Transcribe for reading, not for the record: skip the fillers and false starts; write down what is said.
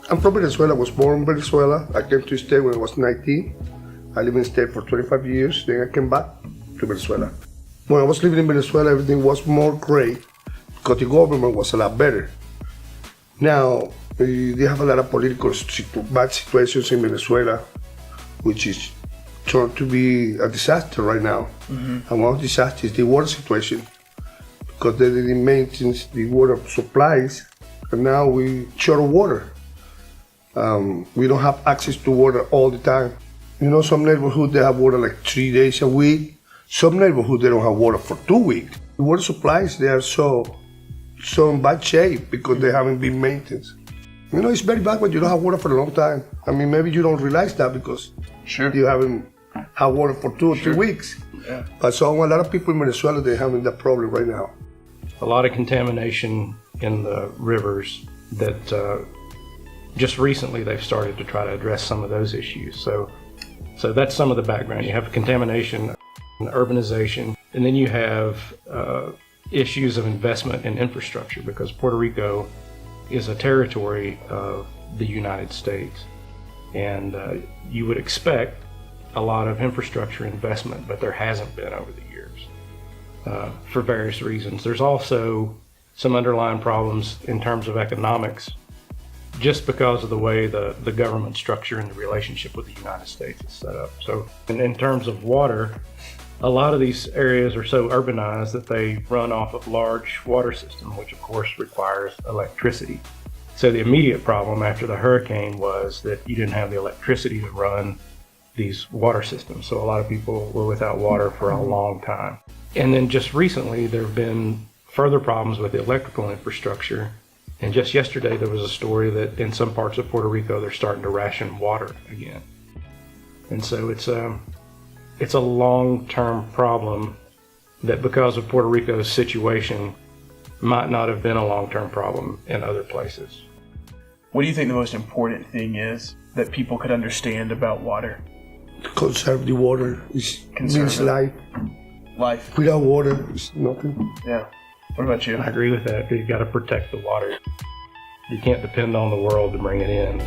I'm from Venezuela. I was born in Venezuela. I came to the state when I was 19. I lived in the state for 25 years. Then I came back to Venezuela. When I was living in Venezuela, everything was more great because the government was a lot better. Now, they have a lot of political bad situations in Venezuela, which is turned to be a disaster right now. Mm-hmm. And one of the disasters is the water situation, because they didn't maintain the water supplies, and now we short of water. We don't have access to water all the time. You know, some neighborhoods, they have water like 3 days a week. Some neighborhoods, they don't have water for 2 weeks. The water supplies, they are so in bad shape because they haven't been maintained. You know, it's very bad when you don't have water for a long time. I mean, maybe you don't realize that because you haven't had water for 2 or 3 weeks. Yeah. But so a lot of people in Venezuela, they're having that problem right now. A lot of contamination in the rivers that just recently they've started to try to address some of those issues. So that's some of the background. You have contamination, urbanization, and then you have issues of investment in infrastructure, because Puerto Rico is a territory of the United States. And you would expect a lot of infrastructure investment, but there hasn't been over the years for various reasons. There's also some underlying problems in terms of economics, just because of the way the government structure and the relationship with the United States is set up. So in terms of water, a lot of these areas are so urbanized that they run off of large water systems, which of course requires electricity. So the immediate problem after the hurricane was that you didn't have the electricity to run these water systems. So a lot of people were without water for a long time. And then just recently, there have been further problems with the electrical infrastructure. And just yesterday, there was a story that in some parts of Puerto Rico, they're starting to ration water again. And so it's a long-term problem that, because of Puerto Rico's situation, might not have been a long-term problem in other places. What do you think the most important thing is that people could understand about water? Conserve the water. It means life. Life. Without water, it's nothing. Yeah. What about you? I agree with that. You've got to protect the water. You can't depend on the world to bring it in.